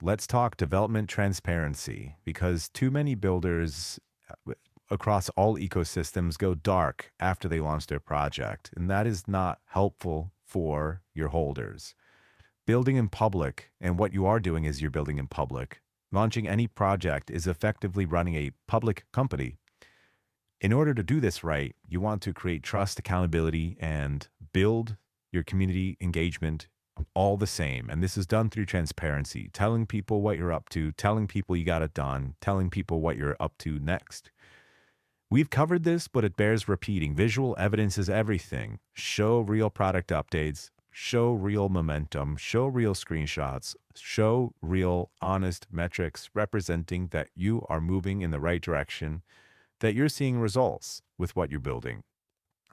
let's talk development transparency because too many builders across all ecosystems go dark after they launch their project, and that is not helpful for your holders. Building in public, and what you are doing is you're building in public. Launching any project is effectively running a public company. In order to do this right, you want to create trust, accountability, and build your community engagement all the same. And this is done through transparency, telling people what you're up to, telling people you got it done, telling people what you're up to next. We've covered this, but it bears repeating. Visual evidence is everything. Show real product updates, show real momentum, show real screenshots, show real honest metrics representing that you are moving in the right direction, that you're seeing results with what you're building.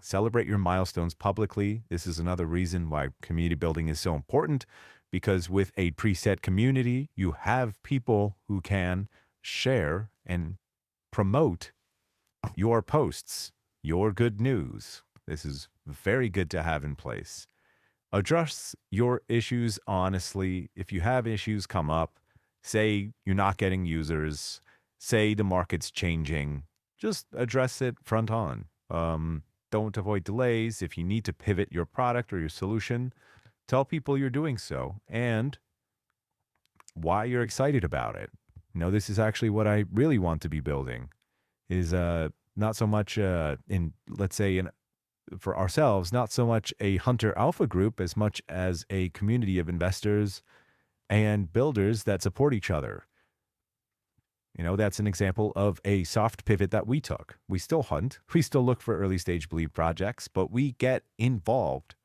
Celebrate your milestones publicly. This is another reason why community building is so important, because with a preset community, you have people who can share and promote your posts, your good news. This is very good to have in place. Address your issues honestly. If you have issues come up, say you're not getting users, say the market's changing, just address it front on. Don't avoid delays. If you need to pivot your product or your solution, tell people you're doing so and why you're excited about it. This is actually what I really want to be building is not so much for ourselves, not so much a hunter alpha group as much as a community of investors and builders that support each other. That's an example of a soft pivot that we took. We still hunt, we still look for early stage believe projects, but we get involved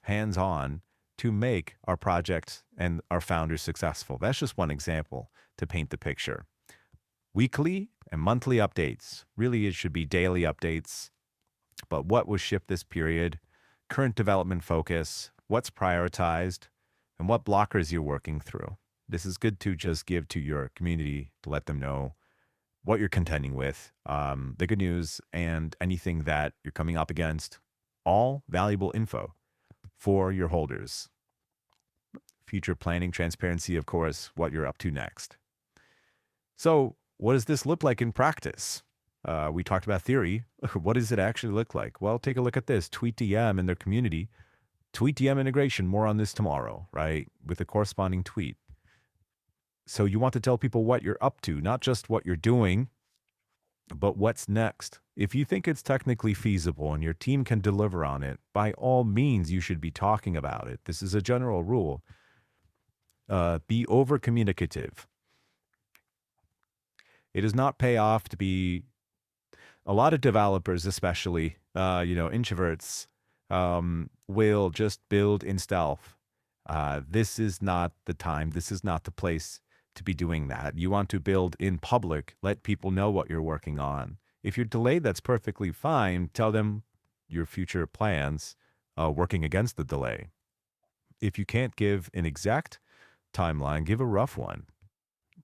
hands on to make our projects and our founders successful. That's just one example to paint the picture. Weekly and monthly updates. Really, it should be daily updates. But what was shipped this period, current development focus, what's prioritized, and what blockers you're working through. This is good to just give to your community to let them know what you're contending with, the good news, and anything that you're coming up against. All valuable info for your holders. Future planning, transparency, of course, what you're up to next. So what does this look like in practice? We talked about theory. What does it actually look like? Well, take a look at this. TweetDM and their community. TweetDM integration, more on this tomorrow, right? With a corresponding tweet. So you want to tell people what you're up to, not just what you're doing, but what's next. If you think it's technically feasible and your team can deliver on it, by all means, you should be talking about it. This is a general rule. Be over-communicative. It does not pay off to be a lot of developers, especially, introverts, will just build in stealth. This is not the time. This is not the place to be doing that. You want to build in public, let people know what you're working on. If you're delayed, that's perfectly fine. Tell them your future plans, working against the delay. If you can't give an exact timeline, give a rough one.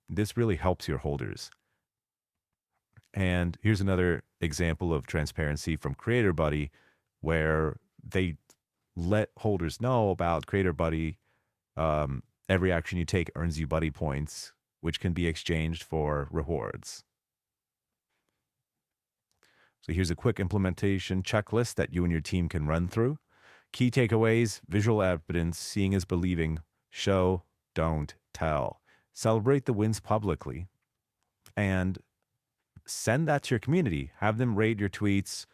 This really helps your holders. And here's another example of transparency from Creator Buddy, where they let holders know about Creator Buddy. Every action you take earns you buddy points, which can be exchanged for rewards. So here's a quick implementation checklist that you and your team can run through. Key takeaways: visual evidence, seeing is believing, show, don't, tell. Celebrate the wins publicly, and send that to your community. Have them rate your tweets,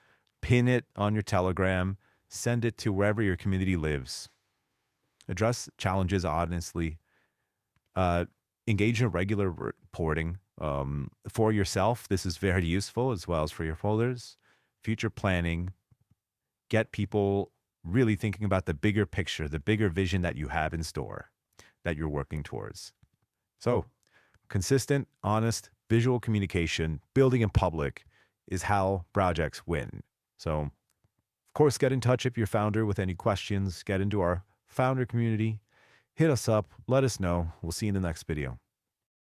pin it on your Telegram, send it to wherever your community lives. Address challenges honestly. Engage in regular reporting for yourself. This is very useful as well as for your holders. Future planning. Get people really thinking about the bigger picture, the bigger vision that you have in store that you're working towards. So consistent, honest, visual communication, building in public is how projects win. So, of course, get in touch if you're founder with any questions. Get into our founder community. Hit us up. Let us know. We'll see you in the next video.